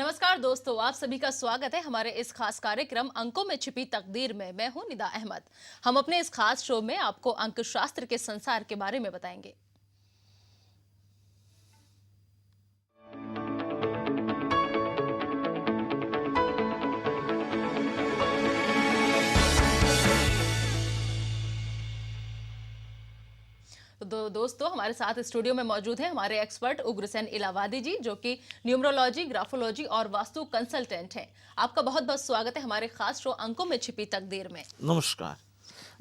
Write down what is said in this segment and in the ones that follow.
नमस्कार दोस्तों, आप सभी का स्वागत है हमारे इस खास कार्यक्रम अंकों में छिपी तकदीर में। मैं हूं निदा अहमद। हम अपने इस खास शो में आपको अंक शास्त्र के संसार के बारे में बताएंगे। तो दोस्तों, हमारे साथ स्टूडियो में मौजूद है हमारे एक्सपर्ट उग्रसेन इलाहाबादी जी, जो कि न्यूमरोलॉजी, ग्राफोलॉजी और वास्तु कंसल्टेंट हैं। आपका बहुत बहुत स्वागत है हमारे खास शो अंकों में छिपी तकदीर में। नमस्कार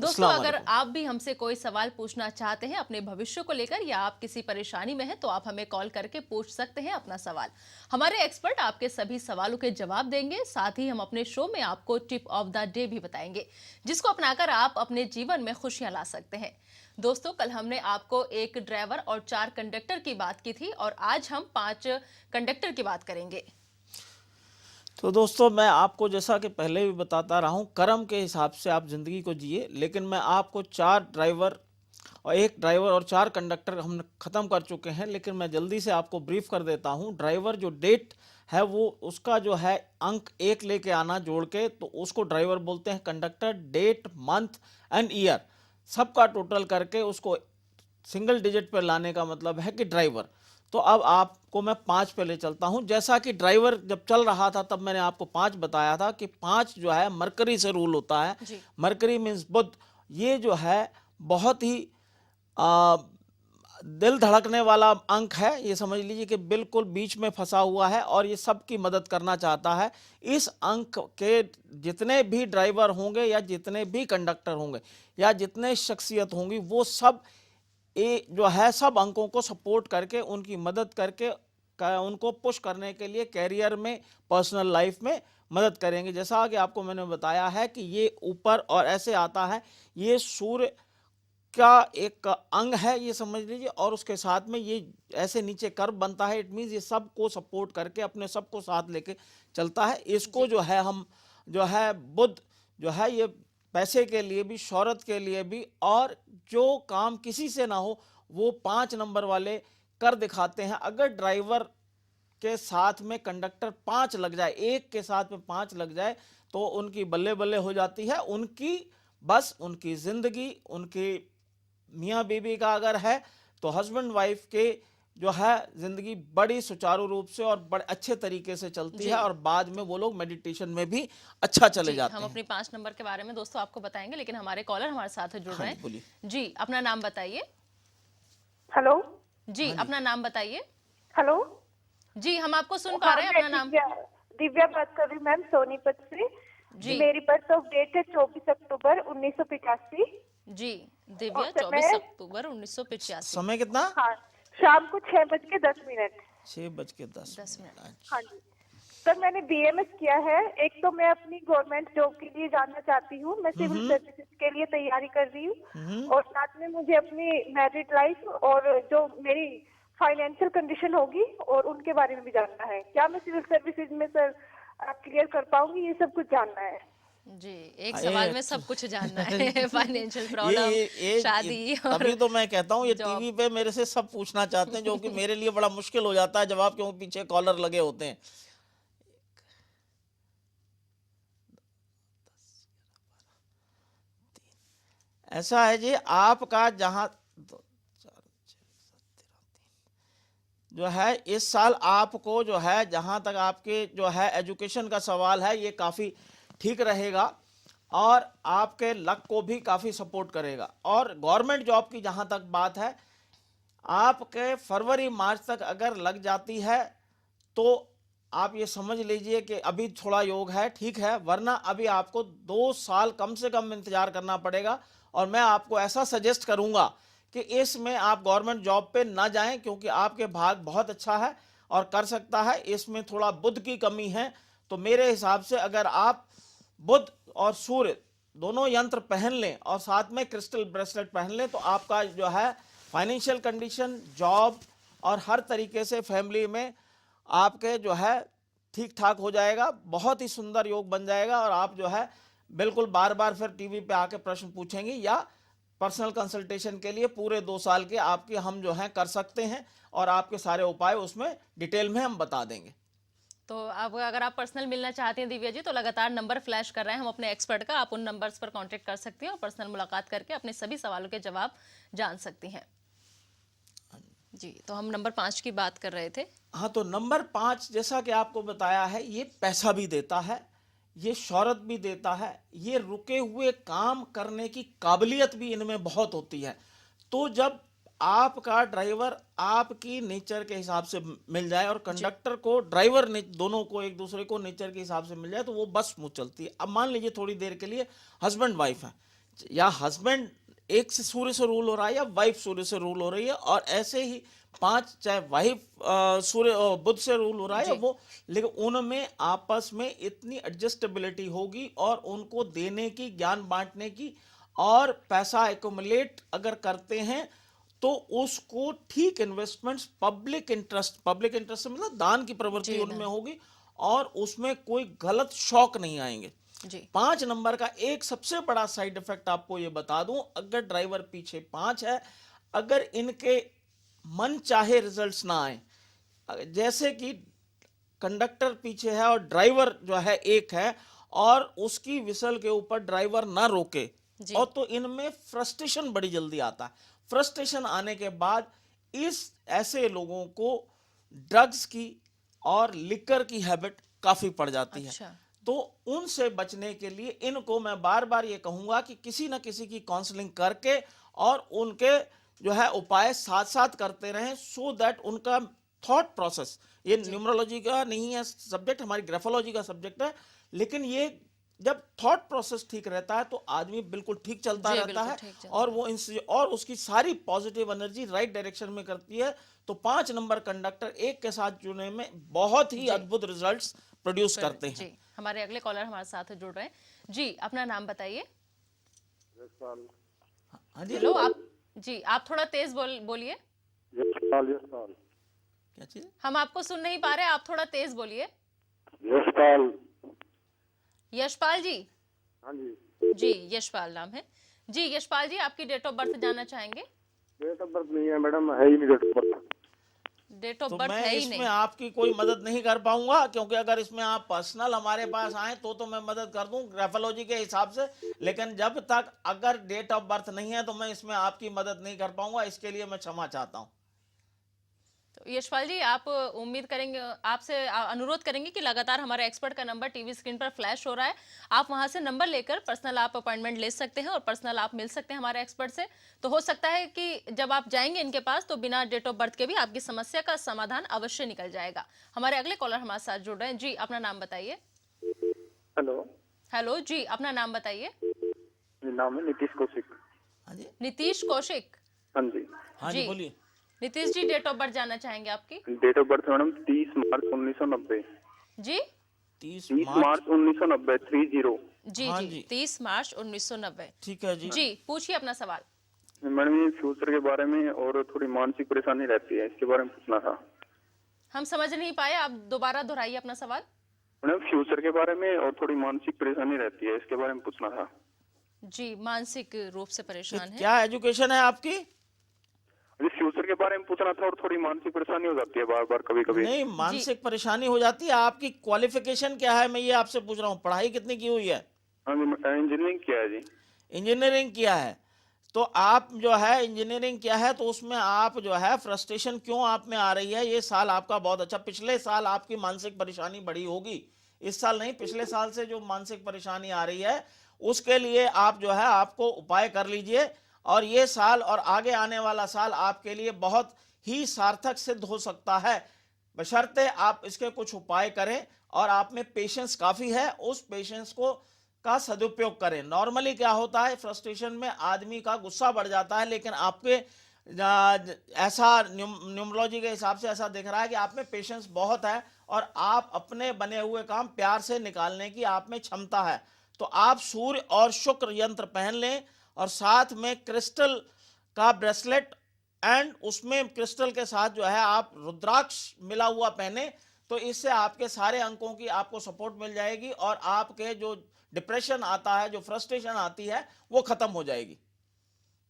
दोस्तों, अगर आप भी हमसे कोई सवाल पूछना चाहते हैं अपने भविष्य को लेकर, या आप किसी परेशानी में हैं, तो आप हमें कॉल करके पूछ सकते हैं अपना सवाल। हमारे एक्सपर्ट आपके सभी सवालों के जवाब देंगे। साथ ही हम अपने शो में आपको टिप ऑफ द डे भी बताएंगे, जिसको अपनाकर आप अपने जीवन में खुशियां ला सकते हैं। दोस्तों, कल हमने आपको एक ड्राइवर और 4 कंडक्टर की बात की थी, और आज हम 5 कंडक्टर की बात करेंगे। तो दोस्तों, मैं आपको जैसा कि पहले भी बताता रहा हूँ, कर्म के हिसाब से आप ज़िंदगी को जिए। लेकिन मैं आपको 4 ड्राइवर और 1 ड्राइवर और 4 कंडक्टर हम ख़त्म कर चुके हैं, लेकिन मैं जल्दी से आपको ब्रीफ कर देता हूँ। ड्राइवर जो डेट है वो उसका जो है अंक 1 लेके आना जोड़ के, तो उसको ड्राइवर बोलते हैं। Conductor date, month and year सबका टोटल करके उसको सिंगल डिजिट पर लाने का मतलब है कि ड्राइवर। तो अब आपको मैं 5 पे ले चलता हूं। जैसा कि ड्राइवर जब चल रहा था तब मैंने आपको 5 बताया था कि 5 जो है मरकरी से रूल होता है। मरकरी मीन्स बुध। ये जो है बहुत ही दिल धड़कने वाला अंक है। ये समझ लीजिए कि बिल्कुल बीच में फंसा हुआ है और ये सबकी मदद करना चाहता है। इस अंक के जितने भी ड्राइवर होंगे या जितने भी कंडक्टर होंगे या जितने शख्सियत होंगी, वो सब ये जो है सब अंकों को सपोर्ट करके, उनकी मदद करके उनको पुश करने के लिए कैरियर में, पर्सनल लाइफ में मदद करेंगे। जैसा कि आपको मैंने बताया है कि ये ऊपर और ऐसे आता है, ये सूर्य का एक अंग है, ये समझ लीजिए। और उसके साथ में ये ऐसे नीचे कर्व बनता है। इट मीन्स ये सबको सपोर्ट करके अपने सबको साथ लेके चलता है। इसको जो है हम जो है बुध जो है, ये पैसे के लिए भी, शोहरत के लिए भी, और जो काम किसी से ना हो वो 5 नंबर वाले कर दिखाते हैं। अगर ड्राइवर के साथ में कंडक्टर 5 लग जाए, एक के साथ में 5 लग जाए, तो उनकी बल्ले बल्ले हो जाती है। उनकी बस उनकी जिंदगी, उनकी मियाँ बीवी का अगर है तो हस्बैंड वाइफ के जो है जिंदगी बड़ी सुचारू रूप से और बड़े अच्छे तरीके से चलती है, और बाद में वो लोग मेडिटेशन में भी अच्छा चले जाते हैं। हम अपनी 5 नंबर के बारे में दोस्तों आपको बताएंगे, लेकिन हमारे कॉलर हमारे साथ जुड़ रहे हैं। बोलिए जी, अपना नाम बताइए। हेलो जी, अपना नाम बताइए। हेलो जी, हम आपको सुन पा रहे हैं। अपना नाम। दिव्या बात कर रही हूँ मैम, सोनीपत से। जी, मेरी बर्थ ऑफ डेट है 24 अक्टूबर 1985। जी, दिव्या 24 अक्टूबर 1985। समय कितना? हाँ, शाम को 6:10। 6:10। हाँ जी सर, मैंने बीएमएस किया है। एक तो मैं अपनी गवर्नमेंट जॉब के लिए जानना चाहती हूँ। मैं सिविल सर्विसेज के लिए तैयारी कर रही हूँ, और साथ में मुझे अपनी मैरिड लाइफ और जो मेरी फाइनेंशियल कंडीशन होगी और उनके बारे में भी जानना है। क्या मैं सिविल सर्विसेज में सर क्लियर कर पाऊंगी? ये सब कुछ जानना है जी। एक सवाल में सब कुछ जानना है। फाइनेंशियल प्रॉब्लम, शादी, और तभी तो मैं कहता हूँ ये टीवी पे मेरे से सब पूछना चाहते हैं, जो कि मेरे लिए बड़ा मुश्किल हो जाता है जवाब, क्योंकि पीछे कॉलर लगे होते हैं। ऐसा है जी, आपका जहां जो है इस साल आपको जो है, जहां तक आपके जो है एजुकेशन का सवाल है, ये काफ़ी ठीक रहेगा और आपके लक को भी काफ़ी सपोर्ट करेगा। और गवर्नमेंट जॉब की जहां तक बात है, आपके फरवरी मार्च तक अगर लग जाती है तो आप ये समझ लीजिए कि अभी थोड़ा योग है, ठीक है। वरना अभी आपको 2 साल कम से कम इंतजार करना पड़ेगा। और मैं आपको ऐसा सजेस्ट करूंगा कि इसमें आप गवर्नमेंट जॉब पे ना जाएं, क्योंकि आपके भाग बहुत अच्छा है और कर सकता है। इसमें थोड़ा बुध की कमी है। तो मेरे हिसाब से अगर आप बुध और सूर्य दोनों यंत्र पहन लें और साथ में क्रिस्टल ब्रेसलेट पहन लें, तो आपका जो है फाइनेंशियल कंडीशन, जॉब और हर तरीके से फैमिली में आपके जो है ठीक ठाक हो जाएगा। बहुत ही सुंदर योग बन जाएगा। और आप जो है बिल्कुल बार बार फिर टीवी पे आके प्रश्न पूछेंगे, या पर्सनल कंसल्टेशन के लिए पूरे 2 साल के आपके हम जो हैं कर सकते हैं, और आपके सारे उपाय उसमें डिटेल में हम बता देंगे। तो अब अगर आप पर्सनल मिलना चाहते हैं दिव्या जी, तो लगातार नंबर फ्लैश कर रहे हैं हम अपने एक्सपर्ट का, आप उन नंबर्स पर कांटेक्ट कर सकती हैं और पर्सनल मुलाकात करके अपने सभी सवालों के जवाब जान सकती हैं। जी, तो हम नंबर 5 की बात कर रहे थे। हाँ, तो नंबर 5 जैसा कि आपको बताया है, ये पैसा भी देता है, ये शोहरत भी देता है, ये रुके हुए काम करने की काबिलियत भी इनमें बहुत होती है। तो जब आपका ड्राइवर आपकी नेचर के हिसाब से मिल जाए और कंडक्टर को ड्राइवर ने दोनों को एक दूसरे को नेचर के हिसाब से मिल जाए, तो वो बस स्मूथ चलती है। अब मान लीजिए थोड़ी देर के लिए हस्बैंड वाइफ है, या हस्बैंड एक से सूर्य से रूल हो रहा है या वाइफ सूर्य से रूल हो रही है, और ऐसे ही 5 चाहे वाइफ सूर्य बुध से रूल हो रहा है या वो, लेकिन उनमें आपस में इतनी एडजस्टेबिलिटी होगी और उनको देने की, ज्ञान बांटने की, और पैसा एक्युमुलेट अगर करते हैं तो उसको ठीक इन्वेस्टमेंट्स पब्लिक इंटरेस्ट से मतलब दान की प्रवृत्ति उनमें होगी और उसमें कोई गलत शौक नहीं आएंगे। जी 5 नंबर का एक सबसे बड़ा साइड इफेक्ट आपको ये बता दूं, अगर ड्राइवर पीछे 5 है, अगर इनके मन चाहे रिजल्ट्स ना आए, जैसे कि कंडक्टर पीछे है और ड्राइवर जो है एक है और उसकी विसल के ऊपर ड्राइवर ना रोके, और तो इनमें फ्रस्ट्रेशन बड़ी जल्दी आता है। फ्रस्ट्रेशन आने के बाद इस ऐसे लोगों को ड्रग्स की और लिकर की हैबिट काफी पड़ जाती है। तो उनसे बचने के लिए इनको मैं बार बार ये कहूंगा कि किसी ना किसी की काउंसलिंग करके और उनके जो है उपाय साथ साथ करते रहें, सो दैट उनका थॉट प्रोसेस, ये न्यूमरोलॉजी का नहीं है सब्जेक्ट, हमारी ग्राफोलॉजी का सब्जेक्ट है, लेकिन ये जब थॉट प्रोसेस ठीक रहता है तो आदमी बिल्कुल ठीक चलता रहता है और वो और उसकी सारी पॉजिटिव एनर्जी राइट डायरेक्शन में करती है। तो 5 नंबर कंडक्टर एक के साथ जुड़ने में बहुत ही अद्भुत रिजल्ट्स प्रोड्यूस करते हैं। जी, हमारे अगले कॉलर हमारे साथ जुड़ रहे हैं। जी, अपना नाम बताइए। हाँ जी, हेलो, आप थोड़ा तेज बोलिए। क्या चीज? हम आपको सुन नहीं पा रहे, आप थोड़ा तेज बोलिए। यशपाल जी। हाँ जी। जी, यशपाल नाम है। जी यशपाल जी, आपकी डेट ऑफ बर्थ जानना चाहेंगे? डेट ऑफ बर्थ नहीं है मैडम, है ही नहीं date of birth. Date of तो बर्थ मैं है ही इसमें नहीं। आपकी कोई मदद नहीं कर पाऊंगा, क्योंकि अगर इसमें आप पर्सनल हमारे पास आए तो मैं मदद कर दूं ग्राफोलॉजी के हिसाब से, लेकिन जब तक अगर डेट ऑफ बर्थ नहीं है तो मैं इसमें आपकी मदद नहीं कर पाऊंगा। इसके लिए मैं क्षमा चाहता हूं। तो यशपाल जी, आप उम्मीद करेंगे, आपसे अनुरोध करेंगे कि लगातार हमारे एक्सपर्ट का नंबर टीवी स्क्रीन पर फ्लैश हो रहा है, आप वहां से नंबर लेकर पर्सनल आप अपॉइंटमेंट ले सकते हैं और पर्सनल आप मिल सकते हैं हमारे एक्सपर्ट से। तो हो सकता है कि जब आप जाएंगे इनके पास तो बिना डेट ऑफ बर्थ के भी आपकी समस्या का समाधान अवश्य निकल जाएगा। हमारे अगले कॉलर हमारे साथ जुड़ रहे हैं। जी, अपना नाम बताइए। हेलो जी, अपना नाम बताइए। नाम है नीतीश कौशिक। हाँ जी, नीतीश कौशिक। हाँ जी। हाँ जी, बोलिए। Nitish ji, date of birth जानना चाहेंगे आपकी? डेट ऑफ बर्थ मैडम 30 मार्च 1990। जी 30 मार्च 1990 30। जी हाँ जी, जी। 30 मार्च 1990। ठीक है जी। जी, पूछिए अपना सवाल। मैडम ये फ्यूचर के बारे में और थोड़ी मानसिक परेशानी रहती है, इसके बारे में पूछना था। हम समझ नहीं पाए, आप दोबारा दोहराइए अपना सवाल। मैडम फ्यूचर के बारे में और थोड़ी मानसिक परेशानी रहती है, इसके बारे में पूछना था। जी, मानसिक रूप से परेशान है। क्या एजुकेशन है आपकी? फ्यूचर के बारे में पूछना था और थोड़ी मानसिक परेशानी हो जाती है बार बार कभी कभी। नहीं, मानसिक परेशानी हो जाती है। आपकी क्वालिफिकेशन क्या है, मैं ये आपसे पूछ रहा हूँ। पढ़ाई कितनी की हुई है? हाँ जी, इंजीनियरिंग किया है जी। इंजीनियरिंग किया है। तो आप जो है इंजीनियरिंग किया है, तो उसमें आप जो है फ्रस्ट्रेशन क्यों आप में आ रही है? ये साल आपका बहुत अच्छा, पिछले साल आपकी मानसिक परेशानी बड़ी होगी, इस साल नहीं। पिछले साल से जो मानसिक परेशानी आ रही है उसके लिए आप जो है आपको उपाय कर लीजिए, और ये साल और आगे आने वाला साल आपके लिए बहुत ही सार्थक सिद्ध हो सकता है, बशर्ते आप इसके कुछ उपाय करें और आप में पेशेंस काफी है, उस पेशेंस को का सदुपयोग करें। नॉर्मली क्या होता है, फ्रस्ट्रेशन में आदमी का गुस्सा बढ़ जाता है, लेकिन आपके ऐसा न्यूमरोलॉजी के हिसाब से ऐसा दिख रहा है कि आप में पेशेंस बहुत है और आप अपने बने हुए काम प्यार से निकालने की आप में क्षमता है। तो आप सूर्य और शुक्र यंत्र पहन लें और साथ में क्रिस्टल का ब्रेसलेट, एंड उसमें क्रिस्टल के साथ जो है आप रुद्राक्ष मिला हुआ पहने, तो इससे आपके सारे अंकों की आपको सपोर्ट मिल जाएगी और आपके जो डिप्रेशन आता है, जो फ्रस्ट्रेशन आती है, वो खत्म हो जाएगी।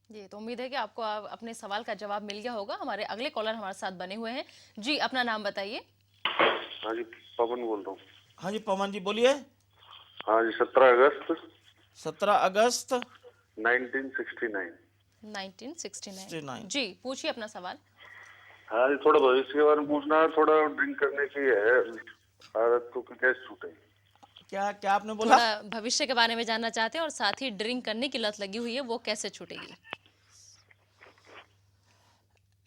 जी, तो उम्मीद है कि आपको अपने सवाल का जवाब मिल गया होगा। हमारे अगले कॉलर हमारे साथ बने हुए हैं। जी, अपना नाम बताइए। हाँ जी, पवन बोल रहा हूँ। हाँ जी पवन जी बोलिए। हाँ जी, 17 अगस्त 17 अगस्त 1969। 1969 जी, पूछिए अपना सवाल। हाँ जी, थोड़ा भविष्य के बारे में पूछना है। थोड़ा ड्रिंक करने की है आदत, तो कैसे छूटेगी? क्या क्या आपने बोला? थोड़ा भविष्य के बारे में जानना चाहते हैं और साथ ही ड्रिंक करने की लत लगी हुई है, वो कैसे छूटेगी?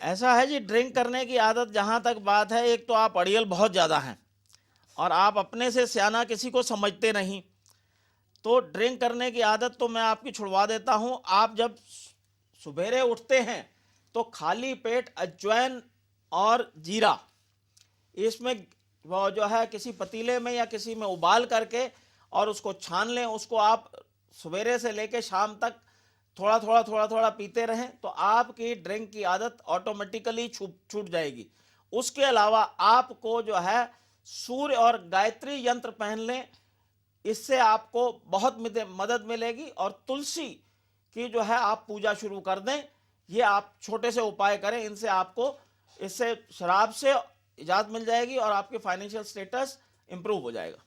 ऐसा है जी, ड्रिंक करने की आदत जहाँ तक बात है, एक तो आप अड़ियल बहुत ज़्यादा हैं और आप अपने से सियाना किसी को समझते नहीं, तो ड्रिंक करने की आदत तो मैं आपकी छुड़वा देता हूँ। आप जब सुबेरे उठते हैं तो खाली पेट अजवाइन और जीरा इसमें वो जो है किसी पतीले में या किसी में उबाल करके और उसको छान लें। उसको आप सवेरे से लेकर शाम तक थोड़ा थोड़ा पीते रहें तो आपकी ड्रिंक की आदत ऑटोमेटिकली छूट जाएगी। उसके अलावा आपको जो है सूर्य और गायत्री यंत्र पहन लें, इससे आपको बहुत मदद मिलेगी। और तुलसी की जो है आप पूजा शुरू कर दें। ये आप छोटे से उपाय करें, इनसे आपको इससे शराब से इजाज़त मिल जाएगी और आपके फाइनेंशियल स्टेटस इंप्रूव हो जाएगा।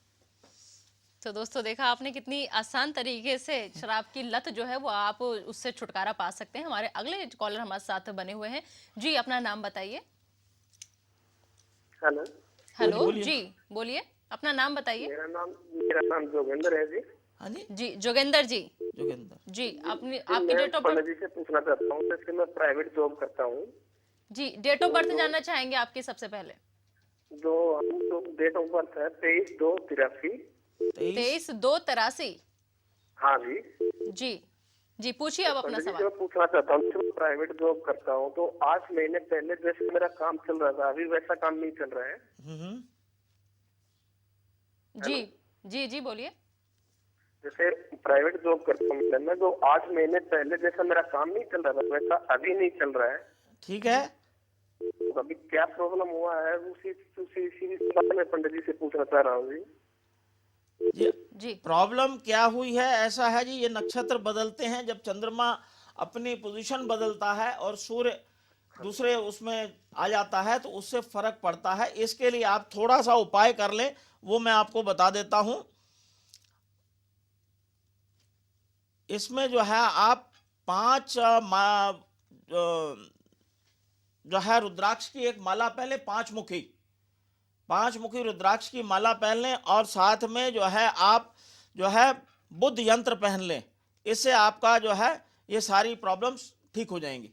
तो दोस्तों देखा आपने कितनी आसान तरीके से शराब की लत जो है वो आप उससे छुटकारा पा सकते हैं। हमारे अगले कॉलर हमारे साथ बने हुए हैं जी, अपना नाम बताइए। हेलो। हेलो जी, बोलिए अपना नाम बताइए। मेरा नाम जोगेंद्र है जी। हाँ जी जी जोगेंद्र जी। जोगेंद्र जी, अपनी जी, आपकी मैं डेट ऑफ पंडित बर्थ। जी से पूछना चाहता हूँ, जैसे मैं प्राइवेट जॉब करता हूँ। जी, डेट ऑफ बर्थ जानना चाहेंगे आपकी सबसे पहले। तो डेट ऑफ बर्थ है 23/2/83। 23/2/83। हाँ जी। जी जी, पूछिए अब अपना पंडित जी से सवाल। मैं पूछना चाहता हूँ, मैं प्राइवेट जॉब करता हूँ तो 8 महीने पहले जैसे मेरा काम चल रहा था, अभी वैसा काम नहीं चल रहा है। जी जी जी, बोलिए। जैसे प्राइवेट जॉब करता हूँ मैं, तो 8 महीने पहले जैसा मेरा काम नहीं चल रहा था वैसा अभी नहीं चल रहा है। ठीक है। तो अभी क्या प्रॉब्लम हुआ है इसी बारे में पंडित जी से पूछना चाह रहा हूँ जी। जी प्रॉब्लम क्या हुई है? ऐसा है जी, ये नक्षत्र बदलते हैं, जब चंद्रमा अपनी पोजीशन बदलता है और सूर्य दूसरे उसमें आ जाता है तो उससे फर्क पड़ता है। इसके लिए आप थोड़ा सा उपाय कर लें, वो मैं आपको बता देता हूं। इसमें जो है आप 5 जो है रुद्राक्ष की एक माला पहले, 5 मुखी रुद्राक्ष की माला पहन लें और साथ में जो है आप जो है बुद्ध यंत्र पहन लें। इससे आपका जो है ये सारी प्रॉब्लम्स ठीक हो जाएंगी।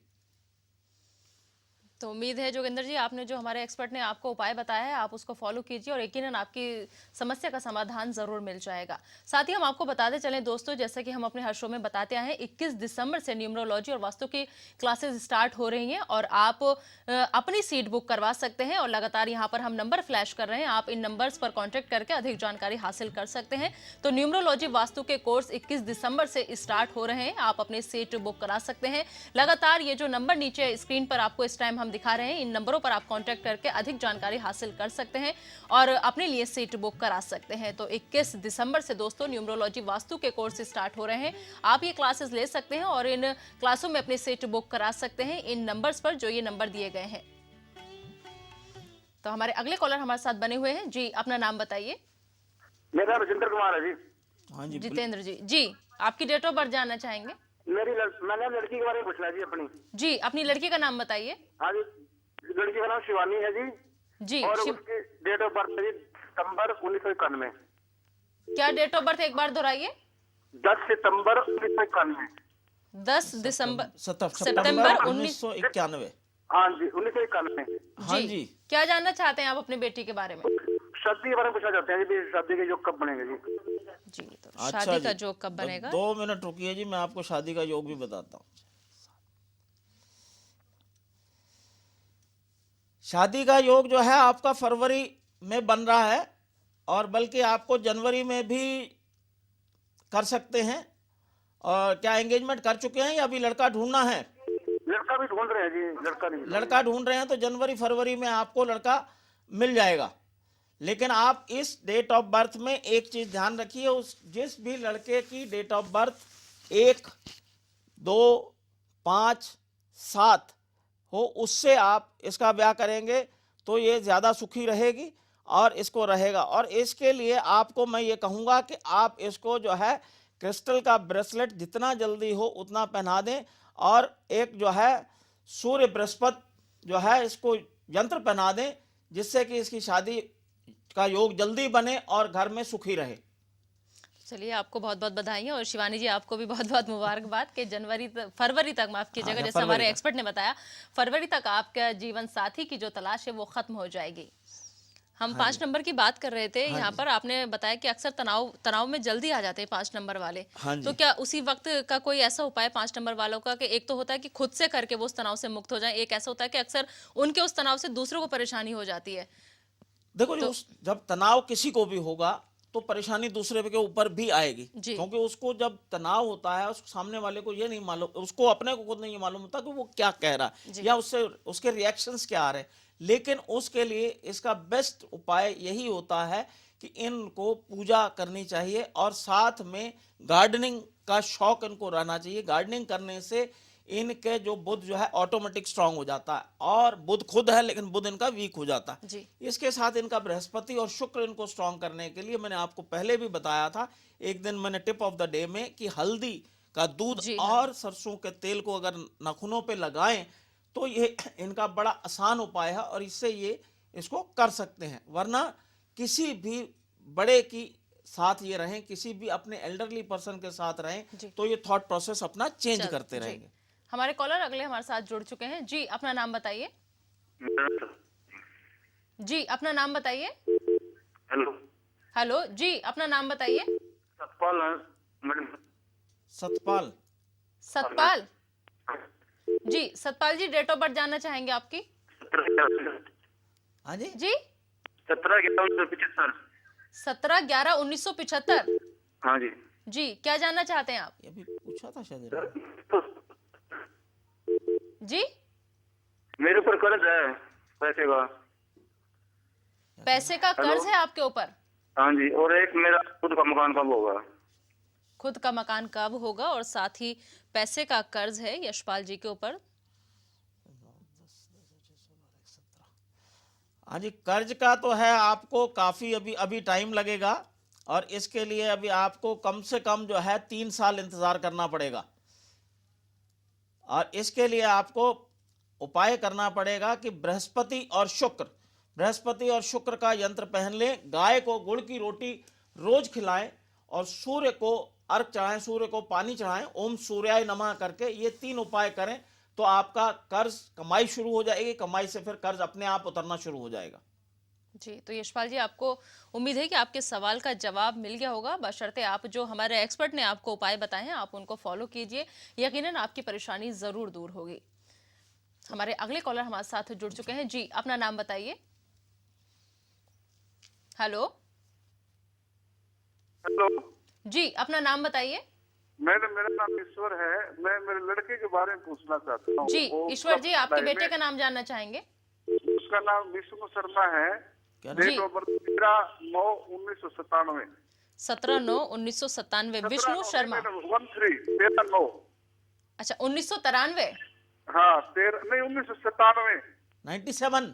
तो उम्मीद है जोगेंद्र जी, आपने जो हमारे एक्सपर्ट ने आपको उपाय बताया है आप उसको फॉलो कीजिए और यकीनन आपकी समस्या का समाधान जरूर मिल जाएगा। साथ ही हम आपको बताते चलें दोस्तों, जैसे कि हम अपने हर शो में बताते आए हैं, 21 दिसंबर से न्यूमरोलॉजी और वास्तु की क्लासेस स्टार्ट हो रही हैं और आप अपनी सीट बुक करवा सकते हैं। और लगातार यहाँ पर हम नंबर फ्लैश कर रहे हैं, आप इन नंबर्स पर कॉन्टेक्ट करके अधिक जानकारी हासिल कर सकते हैं। तो न्यूमरोलॉजी वास्तु के कोर्स 21 दिसंबर से स्टार्ट हो रहे हैं, आप अपनी सीट बुक करा सकते हैं। लगातार ये जो नंबर नीचे स्क्रीन पर आपको इस टाइम हम दिखा रहे हैं, इन नंबरों पर आप कांटेक्ट करके अधिक जानकारी हासिल कर सकते हैं और अपने लिए सीट बुक करा सकते हैं। तो 21 दिसंबर से दोस्तों न्यूमरोलॉजी वास्तु के कोर्स स्टार्ट हो रहे हैं, आप ये क्लासेस ले सकते हैं और इन क्लासों में अपनी सीट बुक करा सकते हैं इन नंबर्स पर जो ये नंबर दिए गए हैं। तो हमारे अगले कॉलर हमारे साथ बने हुए हैं जी, अपना नाम बताइए। मेरा राजेंद्र कुमार है जी। हाँ जी जितेंद्र जी, आपकी डेट ऑफ बर्थ जानना चाहेंगे? मैंने लड़की के बारे में पूछना जी अपनी। जी, अपनी लड़की का नाम बताइए। हाँ जी, लड़की का नाम शिवानी है जी। जी, और उसकी डेट ऑफ बर्थ है सितंबर 1991। क्या डेट ऑफ बर्थ एक बार दोहराइए। 10 सितंबर 1991। 10 दिसंबर सितंबर 1991। हाँ जी, 1991। हाँ जी, क्या जानना चाहते हैं आप अपनी बेटी के बारे में? शादी के बारे में पूछना चाहते हैं जी, शादी के योग कब बनेंगे जी? जी, तो अच्छा शादी का जी, जोग कब बनेगा? 2 मिनट रुकिए जी, मैं आपको शादी का योग भी बताता हूँ। शादी का योग जो है आपका फरवरी में बन रहा है और बल्कि आपको जनवरी में भी कर सकते हैं। और क्या एंगेजमेंट कर चुके हैं या अभी लड़का ढूंढना है? लड़का भी ढूंढ रहे हैं जी, लड़का ढूंढ रहे हैं तो जनवरी फरवरी में आपको लड़का मिल जाएगा। लेकिन आप इस डेट ऑफ बर्थ में एक चीज ध्यान रखिए, उस जिस भी लड़के की डेट ऑफ बर्थ 1, 2, 5, 7 हो, उससे आप इसका ब्याह करेंगे तो ये ज़्यादा सुखी रहेगी। और इसको रहेगा। और इसके लिए आपको मैं ये कहूँगा कि आप इसको जो है क्रिस्टल का ब्रेसलेट जितना जल्दी हो उतना पहना दें, और एक जो है सूर्य बृहस्पति जो है इसको यंत्र पहना दें, जिससे कि इसकी शादी का योग जल्दी बने और घर में सुखी रहे। चलिए, आपको बहुत बहुत बधाई और शिवानी जी आपको भी बहुत बहुत मुबारकबाद कि फरवरी तक, माफ कीजिएगा, जैसे हमारे एक्सपर्ट ने बताया, फरवरी तक आपका जीवन साथी की जो तलाश है वो खत्म हो जाएगी। हम 5 नंबर की बात कर रहे थे। यहाँ पर आपने बताया कि अक्सर तनाव में जल्दी आ जाते हैं 5 नंबर वाले। तो क्या उसी वक्त का कोई ऐसा उपाय 5 नंबर वालों का कि एक तो होता है कि खुद से करके वो उस तनाव से मुक्त हो जाए, एक ऐसा होता है कि अक्सर उनके उस तनाव से दूसरों को परेशानी हो जाती है? देखो जब तनाव किसी को भी होगा तो परेशानी दूसरे के ऊपर भी आएगी, क्योंकि उसको जब तनाव होता है उसको सामने वाले को ये नहीं मालूम, उसको अपने को खुद नहीं मालूम होता कि वो क्या कह रहा है या उससे उसके रिएक्शंस क्या आ रहे हैं। लेकिन उसके लिए इसका बेस्ट उपाय यही होता है कि इनको पूजा करनी चाहिए और साथ में गार्डनिंग का शौक इनको रहना चाहिए। गार्डनिंग करने से इनके जो बुध जो है ऑटोमेटिक स्ट्रांग हो जाता है, और बुध खुद है लेकिन बुध इनका वीक हो जाता है। इसके साथ इनका बृहस्पति और शुक्र इनको स्ट्रांग करने के लिए मैंने आपको पहले भी बताया था, एक दिन मैंने टिप ऑफ द डे में, कि हल्दी का दूध और सरसों के तेल को अगर नाखूनों पे लगाएं तो ये इनका बड़ा आसान उपाय है और इससे ये इसको कर सकते हैं। वरना किसी भी बड़े की साथ ये रहें, किसी भी अपने एल्डरली पर्सन के साथ रहें तो ये थॉट प्रोसेस अपना चेंज करते रहेंगे। हमारे कॉलर अगले हमारे साथ जुड़ चुके हैं। जी, अपना नाम बताइए। जी, अपना नाम बताइए। हेलो जी, अपना नाम बताइए। सतपाल जी, सतपाल जी, डेट ऑफ बर्थ जानना चाहेंगे आपकी? हाँ जी जी, 17/11/1975। 17/11/1975। हाँ जी जी, क्या जानना चाहते हैं आप? ये भी पूछा था शायद जी। मेरे ऊपर कर्ज है पैसे का। पैसे का कर्ज है आपके ऊपर? हाँ जी, और एक मेरा खुद का मकान कब होगा? खुद का मकान कब होगा, और साथ ही पैसे का कर्ज है यशपाल जी के ऊपर। हाँ जी, कर्ज का तो है, आपको काफी अभी टाइम लगेगा, और इसके लिए अभी आपको कम से कम जो है 3 साल इंतजार करना पड़ेगा। और इसके लिए आपको उपाय करना पड़ेगा कि बृहस्पति और शुक्र का यंत्र पहन लें, गाय को गुड़ की रोटी रोज खिलाएं और सूर्य को अर्घ चढ़ाएं, सूर्य को पानी चढ़ाएं, ओम सूर्याय नमः करके ये 3 उपाय करें तो आपका कर्ज कमाई शुरू हो जाएगी, कमाई से फिर कर्ज अपने आप उतरना शुरू हो जाएगा। जी, तो यशपाल जी, आपको उम्मीद है कि आपके सवाल का जवाब मिल गया होगा, बशर्ते आप जो हमारे एक्सपर्ट ने आपको उपाय बताए हैं आप उनको फॉलो कीजिए, यकीनन आपकी परेशानी जरूर दूर होगी। हमारे अगले कॉलर हमारे साथ जुड़ चुके हैं। जी, अपना नाम बताइए। हेलो जी, अपना नाम बताइए। मेरा नाम ईश्वर है। मैं मेरे लड़के के बारे में पूछना चाहता हूँ। जी, ईश्वर जी, आपके बेटे का नाम जानना चाहेंगे? उसका नाम विष्णु शर्मा है। Date of birth 17/9/1997। 17/9/1997 Vishnu Sharma. 13 अच्छा, 1993। हाँ, 1997। 97।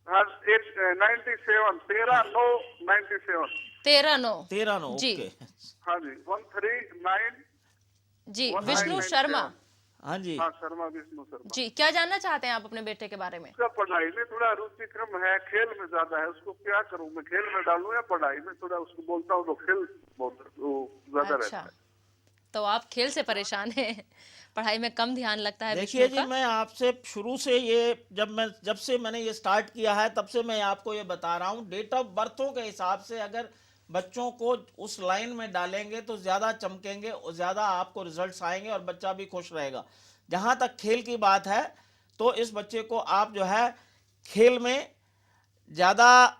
हाँ, 97। 13/9/97। 13/9 जी। हाँ जी, 139 जी, विष्णु शर्मा। हाँ जी, हाँ, विष्णु शर्मा जी। क्या जानना चाहते हैं आप अपने बेटे के बारे में? उसका पढ़ाई में थोड़ा रुचि कम है, खेल में ज्यादा है। उसको क्या करूं मैं? खेल में डालूं या पढ़ाई में? थोड़ा उसको बोलता हूँ तो खेल बहुत ज्यादा रहता है। तो आप खेल से परेशान हैं, पढ़ाई में कम ध्यान लगता है? देखिए जी, मैं आपसे शुरू से ये जब से मैंने ये स्टार्ट किया है तब से मैं आपको ये बता रहा हूँ, डेट ऑफ बर्थों के हिसाब से अगर बच्चों को उस लाइन में डालेंगे तो ज़्यादा चमकेंगे और ज़्यादा आपको रिजल्ट्स आएंगे और बच्चा भी खुश रहेगा। जहाँ तक खेल की बात है तो इस बच्चे को आप जो है खेल में ज़्यादा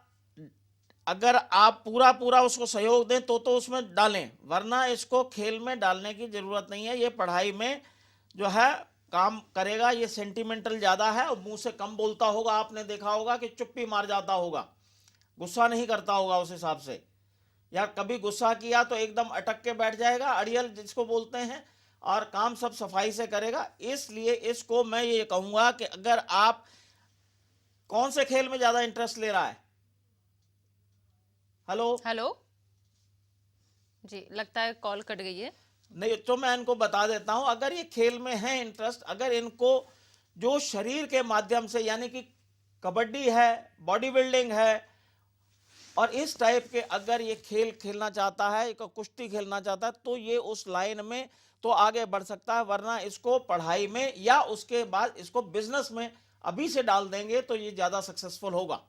अगर आप पूरा उसको सहयोग दें तो उसमें डालें, वरना इसको खेल में डालने की ज़रूरत नहीं है। ये पढ़ाई में जो है काम करेगा। ये सेंटिमेंटल ज़्यादा है और मुंह से कम बोलता होगा। आपने देखा होगा कि चुप्पी मार जाता होगा, गुस्सा नहीं करता होगा उस हिसाब से, या कभी गुस्सा किया तो एकदम अटक के बैठ जाएगा, अड़ियल जिसको बोलते हैं, और काम सब सफाई से करेगा। इसलिए इसको मैं ये कहूँगा कि अगर आप कौन से खेल में ज़्यादा इंटरेस्ट ले रहा है? हेलो। हेलो जी, लगता है कॉल कट गई है। नहीं तो मैं इनको बता देता हूं, अगर ये खेल में है इंटरेस्ट, अगर इनको जो शरीर के माध्यम से यानी कि कबड्डी है, बॉडी बिल्डिंग है और इस टाइप के अगर ये खेल खेलना चाहता है, एक कुश्ती खेलना चाहता है, तो ये उस लाइन में तो आगे बढ़ सकता है, वरना इसको पढ़ाई में या उसके बाद इसको बिजनेस में अभी से डाल देंगे तो ये ज्यादा सक्सेसफुल होगा।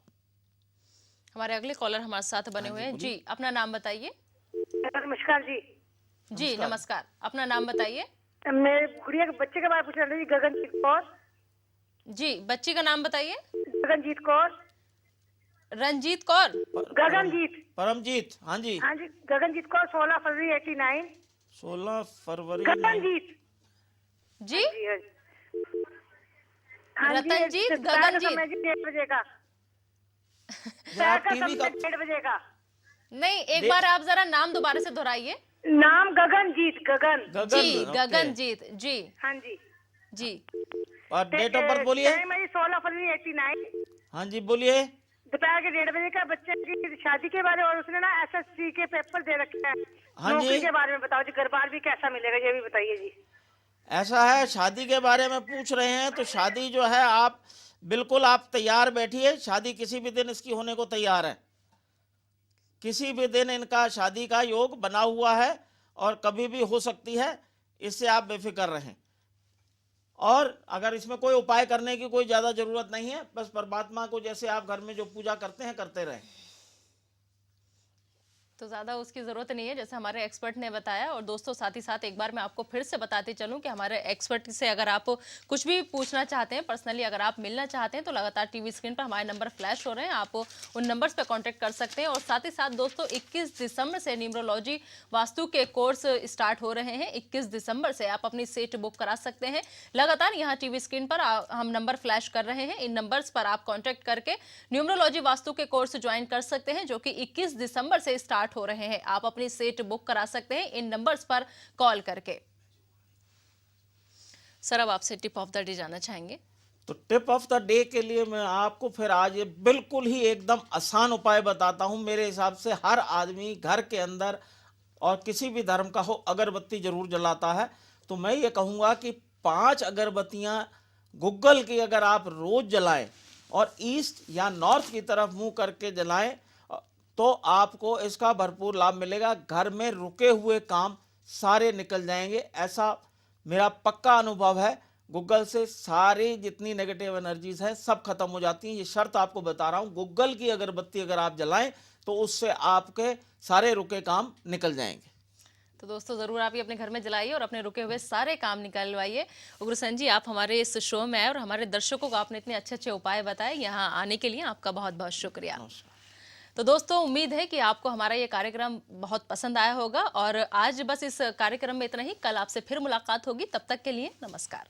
हमारे अगले कॉलर हमारे साथ बने हुए हैं जी, अपना नाम बताइए। नमस्कार जी। जी नमस्कार, अपना नाम बताइए। मैं गुड़िया के बच्चे के बारे में पूछ रही थी, गगनजीत कौर। जी, बच्ची का नाम बताइए। गगनजीत कौर। रंजीत कौर। गगनजीत। परमजीत, हाँ जी। हाँ जी, गगनजीत कौर, 16 फरवरी 89। 16 फरवरी। गगनजीत जी, हाँ जी, रतनजीत, दोपहर का गगनजीत। समय जी 1 बजे का। जरा दोपहर का टीवी का समय 1:30 बजे का। नहीं, एक बार आप जरा नाम दोबारा से दोहराइए। नाम गगनजीत, गगन। जी, ओके। गगनजीत जी। हाँ जी। जी, और डेट ऑफ बर्थ बोलिए। टाइम है जी 16 फरवरी 89। हाँ जी बोलिए। दोपहर के 1:30 बजे का। बच्चे की शादी के बारे में, और उसने ना SSC के पेपर दे रखे हैं। हाँ जी। नौकरी के बारे में बताओ जी, घर बार भी कैसा मिलेगा ये भी बताइए जी। ऐसा है, शादी के बारे में पूछ रहे हैं तो शादी जो है आप बिल्कुल आप तैयार बैठिए, शादी किसी भी दिन इसकी होने को तैयार है, किसी भी दिन इनका शादी का योग बना हुआ है और कभी भी हो सकती है, इससे आप बेफिक्र रहें। और अगर इसमें कोई उपाय करने की कोई ज़्यादा ज़रूरत नहीं है, बस परमात्मा को जैसे आप घर में जो पूजा करते हैं करते रहें। तो ज़्यादा उसकी ज़रूरत नहीं है, जैसे हमारे एक्सपर्ट ने बताया। और दोस्तों साथ ही साथ एक बार मैं आपको फिर से बताती चलूं कि हमारे एक्सपर्ट से अगर आप कुछ भी पूछना चाहते हैं, पर्सनली अगर आप मिलना चाहते हैं, तो लगातार टीवी स्क्रीन पर हमारे नंबर फ्लैश हो रहे हैं, आप उन नंबर्स पर कांटेक्ट कर सकते हैं। और साथ ही साथ दोस्तों 21 दिसंबर से न्यूमरोलॉजी वास्तु के कोर्स स्टार्ट हो रहे हैं। 21 दिसंबर से आप अपनी सीट बुक करा सकते हैं। लगातार यहाँ टीवी स्क्रीन पर हम नंबर फ्लैश कर रहे हैं, इन नंबर्स पर आप कॉन्टेक्ट करके न्यूमरोलॉजी वास्तु के कोर्स ज्वाइन कर सकते हैं, जो कि 21 दिसंबर से स्टार्ट हो रहे हैं। आप अपनी सीट बुक करा सकते हैं इन नंबर्स पर कॉल करके। सर, अब आपसे टिप ऑफ द डे जानना चाहेंगे। तो टिप ऑफ द डे के लिए मैं आपको फिर आज ये बिल्कुल ही एकदम आसान उपाय बताता हूं। मेरे हिसाब से हर आदमी घर के अंदर और किसी भी धर्म का हो अगरबत्ती जरूर जलाता है, तो मैं ये कहूँगा कि 5 अगरबत्तियाँ गुग्गल की अगर आप रोज जलाएं और ईस्ट या नॉर्थ की तरफ मुंह करके जलाएं तो आपको इसका भरपूर लाभ मिलेगा। घर में रुके हुए काम सारे निकल जाएंगे, ऐसा मेरा पक्का अनुभव है। गूगल से सारी जितनी नेगेटिव एनर्जीज हैं सब खत्म हो जाती हैं। ये शर्त आपको बता रहा हूँ, गूगल की अगरबत्ती अगर आप जलाएं तो उससे आपके सारे रुके काम निकल जाएंगे। तो दोस्तों ज़रूर आप ये अपने घर में जलाइए और अपने रुके हुए सारे काम निकलवाइए। उग्रसेन जी, आप हमारे इस शो में आए और हमारे दर्शकों को आपने इतने अच्छे अच्छे उपाय बताए, यहाँ आने के लिए आपका बहुत बहुत शुक्रिया। तो दोस्तों उम्मीद है कि आपको हमारा ये कार्यक्रम बहुत पसंद आया होगा और आज बस इस कार्यक्रम में इतना ही। कल आपसे फिर मुलाकात होगी, तब तक के लिए नमस्कार।